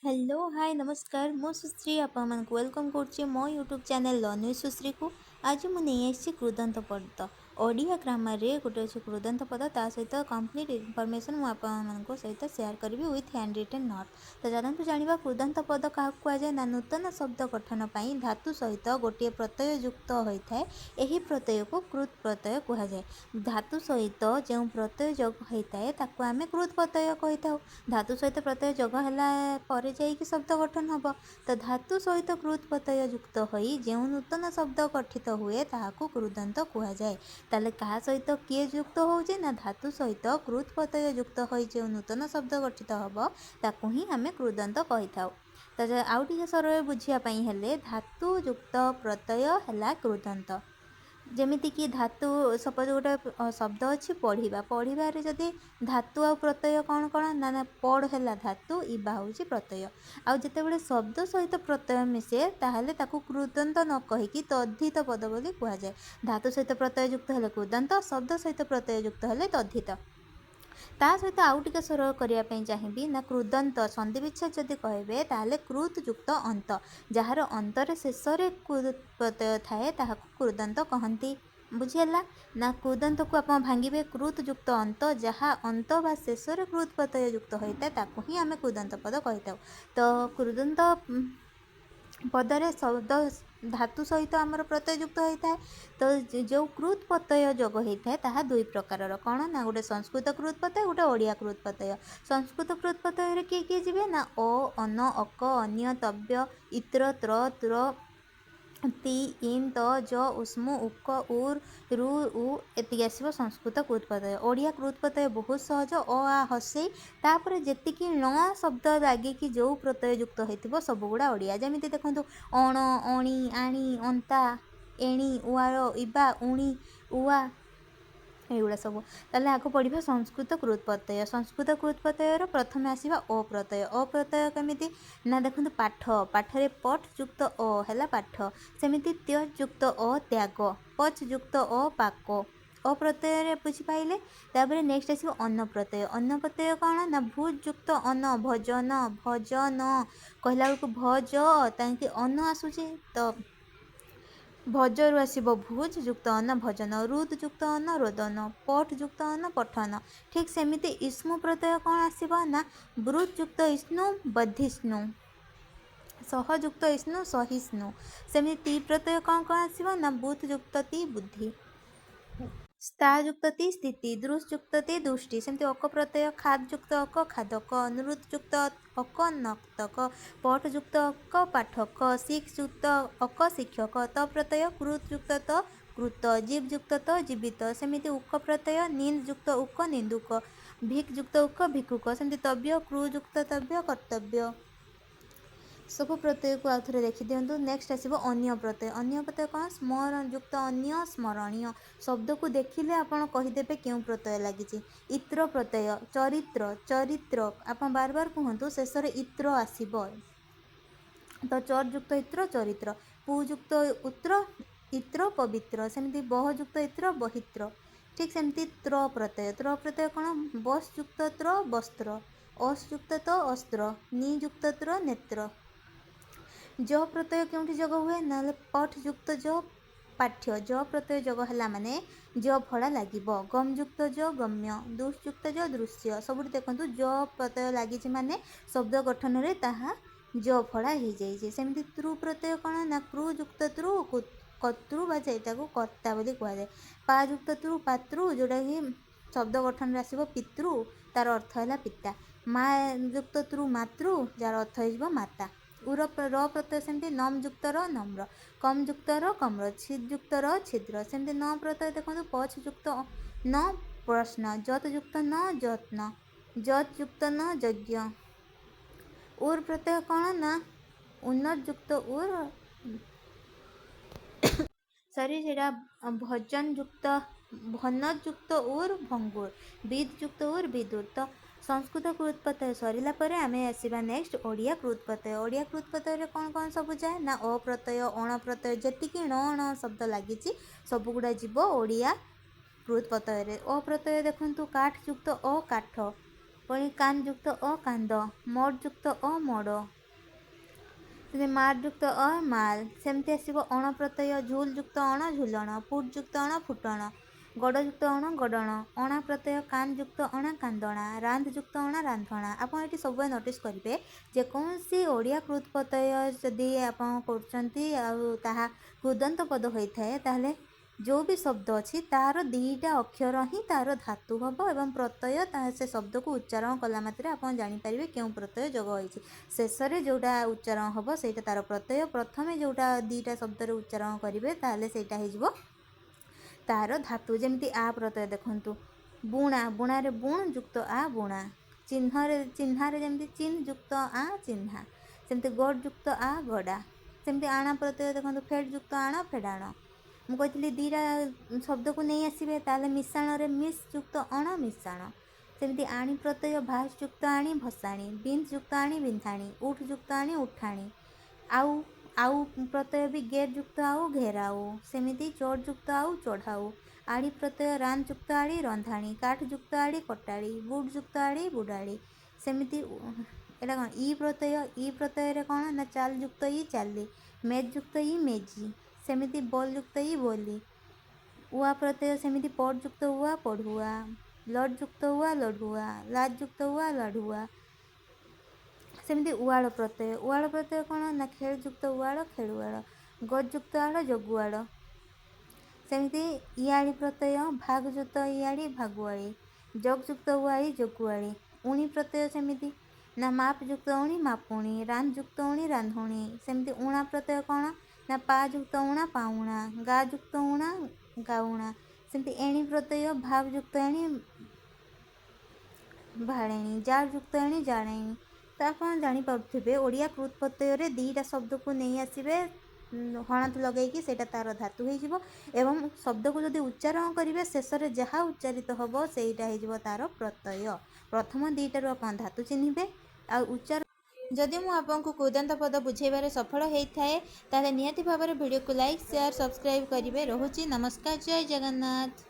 Hello hi नमस्कार मो सुश्री आपण वेलकम करुच्ची मो यूट्यूब चैनल लर्निंग सुश्री को आज मुझे कृदंत पद ओडिया ग्रामर रे गोटे अच्छे कृदंत पद ता सहित कंप्लीट इनफॉरमेशन मुझे सहित शेयर करी विथ हैंड रिटेन नोट। तो जानते जाना कृदंत पद क्या कहुए ना नूतन शब्द गठन पर धातु सहित गोटे प्रत्यय युक्त होता है। यही प्रत्यय को कृत प्रत्यय कहुए। धातु सहित जो प्रत्यय जोग होता है ताको आम कृत प्रत्यय कही था। धातु सहित प्रत्यय जोग है जाइए शब्द गठन हम। तो धातु सहित कृत प्रत्यय युक्त हो जो नूतन शब्द गठित हुए ताकू कृदंत कहुए। ताले क्या सहित किए युक्त होचे ना धातु सहित कृत प्रत्यय युक्त हो जो नूतन शब्द गठित हम ताकू ही आम कृदंत कही था। तो आउ टे सरल बुझापी हेले धातु युक्त प्रत्यय है कृदंत। जमीती कि धातु सपोज गोटे शब्द अच्छी पढ़ा पढ़ारे जदि धातु आ प्रत्यय कौन कौन ना पढ़ है धातु इबा हूँ प्रत्यय आउ जिते शब्द सहित प्रत्यय मिसे ताहले ताकू कृदंत न कहीकि तद्धित पद बोली कहुए। धातु सहित प्रत्यय युक्त है कृदंत शब्द सहित प्रत्यय युक्त है तद्धित। ता सहित आउ टे सरल करने चाहिए ना कृदंत संधि विच्छेद जदि कहे ताहले कृत युक्त अंत जार अंतर शेष कृत प्रत्यय थाए ताहाकू कृदंत कहती। बुझीगला ना कृदंत को आप भांगे कृत युक्त अंत जहाँ अंत बा शेष कृत प्रत्यय युक्त होता है ताकू ही आम कृदंत पद कही था। तो कृदंत पदरे शब्द धातु सहित आमर प्रत्यय युक्त होता है। तो जो कृत प्रत्यय जोग होता है ताहा दुई प्रकार कौन ना गोटे संस्कृत कृत प्रत्यय गोटे ओडिया कृत प्रत्यय। संस्कृत कृत प्रत्यय किए किए जी ना अ अन अक अन्य तव्य इत्र त्र त्र ति इन त ज उष्म उक उर रु उ एति आसो संस्कृत कृत प्रत्यय। ओडिया कृत प्रत्यय बहुत सहज अ आ हसई तापर जेतिकी न शब्द लगे जो प्रत्यय युक्त हो सब गुड़ा ओडिया। जमी देखो अण अणी आणी अंता एणी उआर इबा उणी उआ एगुड़ा सब। ताले आगे पढ़ा संस्कृत कृत प्रत्यय। संस्कृत कृत प्रत्ययर प्रथम आसवा अ प्रत्यय। अ प्रत्यय केमिति ना देखो पाठ पाठरे पठ युक्त अ है पाठ सेमिति त्यज युक्त अ त्याग पच युक्त अ पाक अ प्रत्यय बुझिपारे। तापर नेक्स्ट आसो अन्न प्रत्यय। अन्न प्रत्यय कौन ना भुज युक्त अन्न भजन भजन कहला बेलू भज ताकि अन्न आसूचे तो भजर आसब भुज युक्त अन्न भजन रुद युक्त अन्न रोदन पठ युक्त अन्न पठन। ठीक सेमिति इष्णु प्रत्यय कौन आसब ना ब्रुत युक्त इष्णु बधिष्णु सहयुक्त इष्णु सहिष्णु। सेमिति ती प्रत्यय कौन कौन आसब ना बुत युक्त ती बुद्धि स्था युक्त ती स्थिति दृश युक्त ती दृष्टि। सेमती अक प्रत्यय खाद युक्त अक खादक नृत युक्त अक नक्तक पठ युक्त अक पाठक शिक्ष युक्त अक शिक्षक त प्रत्यय कृत युक्त त कृत जीव युक्त त जीवित। सेमती उक प्रत्यय निंद युक्त उक निंदुक भिक युक्त उक भिक्षुक। सेमती तव्य क्रू युक्त तव्य कर्तव्य सब प्रत्यय को आउ थे देखी दिंतु। नेक्स्ट आसो अन्य प्रत्यय। अन्य प्रत्यय कौन स्मरण युक्त अन्य स्मरणीय शब्द को देखिले आपड़ कहीदेवे क्यों प्रत्यय लगी। इत्र प्रत्यय चरित्र चरित्र आप बार बार कहतु शेष इत्र आसब तो चर युक्त इत्र चरित्र पु युक्त उत्र इत्र पवित्र। सेमती बह युक्त इत्र बहित्र। ठीक सेमती त्र प्रत्यय कौन बस युक्त त्र वस्त्र अस युक्त त अस्त्र नि युक्त त्र नेत्र। ज प्रत्यय क्योंठि जोग हुए ना पठ युक्त ज पाठ्य ज प्रत्यय जोग है माने ज फड़ा लगे गम युक्त ज गम्य दुष युक्त ज दृश्य सब देखो ज प्रत्यय लगी माने शब्द गठन में ताहा ज फड़ा हो जाए। सेमती त्रु प्रत्यय कौन ना क्रू युक्त त्रु कतृ बा को कर्ता बोली कहुए। पा युक्त त्रु पातृ जोटा कि शब्द गठन में आसब पितृ तार अर्थ है पिता। माँ युक्त त्रु मातृ जार अर्थ हो माता। उर र प्रत्यय सेमती नम युक्त र नम्र कम युक्त र कम्र छिद युक्त र छिद्र। सेमती न प्रत्यय देखो पछ युक्त न प्रश्न जत युक्त न जत्न जत युक्त न यज्ञ। उर प्रत्यय कौन ना उन्नत युक्त उर सॉरी जेटा भजन युक्त भनज युक्त उर भंगुर विद युक्त उर विदुर। तो संस्कृत कृत प्रत्यय सरला आम आसवा नेक्स्ट ओडिया कृत प्रत्यय। ओडिया कृत प्रत्यय कौन कौन सब जाए ना अ प्रत्यय अण प्रत्यय जी अण शब्द लगी सब गुड़ा जीव ओडिया कृत प्रत्यय। अ प्रत्यय देखु काठ युक्त अ काठ पुणी कान युक्त अ कांद मड युक्त अ मड ସେମିତି ମାର୍ ଯୁକ୍ତ ଅ ମାଲ୍। ସେମିତି ଆସିବ ଅଣ ପ୍ରତ୍ୟୟ ଝୁଲ୍ ଯୁକ୍ତ ଅଣ ଝୁଲଣ, ଫୁଟ୍ ଯୁକ୍ତ ଅଣ ଫୁଟଣ, ଗଡ଼ ଯୁକ୍ତ ଅଣ ଗଡ଼ଣ, ଅଣା ପ୍ରତ୍ୟୟ କାନ୍ ଯୁକ୍ତ ଅଣା କାନ୍ଦଣା, ରାନ୍ଧ ଯୁକ୍ତ ଅଣା ରାନ୍ଧଣା। ଆପଣ ଏଠି ସବୁବେଳେ ନୋଟିସ୍ କରିବେ ଯେକୌଣସି ଓଡ଼ିଆ କୃତ ପ୍ରତ୍ୟୟ ଯଦି ଆପଣ କରୁଛନ୍ତି ଆଉ ତାହା କୃଦନ୍ତ ପଦ ହୋଇଥାଏ ତାହେଲେ ଯେଉଁ ବି ଶବ୍ଦ ଅଛି ତାହାର ଦୁଇଟା ଅକ୍ଷର ହିଁ ତାର ଧାତୁ ହେବ ଏବଂ ପ୍ରତ୍ୟୟ ତାହା ସେ ଶବ୍ଦକୁ ଉଚ୍ଚାରଣ କଲା ମାତ୍ରେ ଆପଣ ଜାଣିପାରିବେ କେଉଁ ପ୍ରତ୍ୟୟ ଯୋଗ ହୋଇଛି। ଶେଷରେ ଯେଉଁଟା ଉଚ୍ଚାରଣ ହେବ ସେଇଟା ତାର ପ୍ରତ୍ୟୟ, ପ୍ରଥମେ ଯେଉଁଟା ଦୁଇଟା ଶବ୍ଦରେ ଉଚ୍ଚାରଣ କରିବେ ତାହେଲେ ସେଇଟା ହେଇଯିବ ତାର ଧାତୁ। ଯେମିତି ଆ ପ୍ରତ୍ୟୟ ଦେଖନ୍ତୁ, ବୁଣା, ବୁଣାରେ ବୁଣ ଯୁକ୍ତ ଆ ବୁଣା, ଚିହ୍ନାରେ ଯେମିତି ଚିହ୍ନ ଯୁକ୍ତ ଆ ଚିହ୍ନା, ସେମିତି ଗଡ଼ ଯୁକ୍ତ ଆ ଗଡ଼ା। ସେମିତି ଆଣା ପ୍ରତ୍ୟୟ ଦେଖନ୍ତୁ, ଫେଡ଼ ଯୁକ୍ତ ଆଣ ଫେଡ଼ାଣ। ମୁଁ କହିଥିଲି ଦୁଇଟା ଶବ୍ଦକୁ ନେଇ ଆସିବେ ତାହେଲେ ମିଶାଣରେ ମିସ୍ ଯୁକ୍ତ ଅଣ ମିଶାଣ। ସେମିତି ଆଣି ପ୍ରତ୍ୟୟ ଭାସ ଯୁକ୍ତ ଆଣି ଭସାଣି, ବିନ୍ଦ ଯୁକ୍ତ ଆଣି ବିନ୍ଧାଣି, ଉଠ ଯୁକ୍ତ ଆଣି ଉଠାଣି। ଆଉ ପ୍ରତ୍ୟୟ ବି ଗେର ଯୁକ୍ତ ଆଉ ଘେରାଉ। ସେମିତି ଚୋଡ଼ ଯୁକ୍ତ ଆଉ ଚଢ଼ାଉ। ଆଡ଼ି ପ୍ରତ୍ୟୟ ରାନ୍ ଯୁକ୍ତ ଆଡ଼ି ରନ୍ଧାଣି, କାଠ ଯୁକ୍ତ ଆଡ଼ି କଟାଳି, ବୁଟ ଯୁକ୍ତ ଆଡ଼ି ବୁଡ଼ାଳି। ସେମିତି ଏଇଟା କ'ଣ ଇ ପ୍ରତ୍ୟୟ, ଇ ପ୍ରତ୍ୟୟରେ କ'ଣ ନା ଚାଲ ଯୁକ୍ତ ଇ ଚାଲି, ମେଜ ଯୁକ୍ତ ଇ ମେଜି। ସେମିତି ବଲ ଯୁକ୍ତ ଇ ବୋଲି। ଉଆ ପ୍ରତ୍ୟୟ ସେମିତି ପଡ଼ ଯୁକ୍ତ ଉଆ ପଢ଼ୁଆ, ଲଡ଼ ଯୁକ୍ତ ଉଆ ଲଢ଼ୁଆ, ଲାଜ ଯୁକ୍ତ ଉଆ ଲାଢ଼ୁଆ। ସେମିତି ଉଆଳ ପ୍ରତ୍ୟୟ, ଉଆଳ ପ୍ରତ୍ୟୟ କ'ଣ ନା ଖେଳ ଯୁକ୍ତ ଉଆଳ ଖେଳୁଆଳ, ଗଜ ଯୁକ୍ତ ଆଳ ଜଗୁଆଳ। ସେମିତି ଇଆଳି ପ୍ରତ୍ୟୟ ଭାଗ ଯୁକ୍ତ ଇଆଡ଼ି ଭାଗୁଆଳି, ଜଗ ଯୁକ୍ତ ଉଆଳି ଜଗୁଆଳି। ଉଣି ପ୍ରତ୍ୟୟ ସେମିତି ନା ମାପ ଯୁକ୍ତ ଉଣି ମାପୁଣି, ରାନ୍ଧ ଯୁକ୍ତ ଉଣି ରାନ୍ଧୁଣି। ସେମିତି ଉଣା ପ୍ରତ୍ୟୟ କ'ଣ ନା ପା ଯୁକ୍ତ ଉଣା ପାଉଣା, ଗା ଯୁକ୍ତ ଉଣା ଗାଉଣା। ସେମିତି ଏଣି ପ୍ରତ୍ୟୟ ଭାବ ଯୁକ୍ତ ଏଣି ଭାଳେଣି, ଜାଳ ଯୁକ୍ତ ଏଣି ଜାଳେଣି। ତ ଆପଣ ଜାଣିପାରୁଥିବେ ଓଡ଼ିଆ କୃତ ପ୍ରତ୍ୟୟରେ ଦୁଇଟା ଶବ୍ଦକୁ ନେଇ ଆସିବେ ହଣାତ ଲଗାଇକି ସେଇଟା ତାର ଧାତୁ ହେଇଯିବ ଏବଂ ଶବ୍ଦକୁ ଯଦି ଉଚ୍ଚାରଣ କରିବେ ଶେଷରେ ଯାହା ଉଚ୍ଚାରିତ ହେବ ସେଇଟା ହେଇଯିବ ତାର ପ୍ରତ୍ୟୟ। ପ୍ରଥମ ଦୁଇଟାରୁ ଆପଣ ଧାତୁ ଚିହ୍ନିବେ ଆଉ ଉଚ୍ଚାରଣ। ଯଦି ମୁଁ ଆପଣଙ୍କୁ କୃଦନ୍ତ ପଦ ବୁଝେଇବାରେ ସଫଳ ହେଇଥାଏ ତାହେଲେ ନିହାତି ଭାବରେ ଭିଡ଼ିଓକୁ ଲାଇକ୍ ସେୟାର ସବସ୍କ୍ରାଇବ୍ କରିବେ। ରହୁଛି, ନମସ୍କାର, ଜୟ ଜଗନ୍ନାଥ।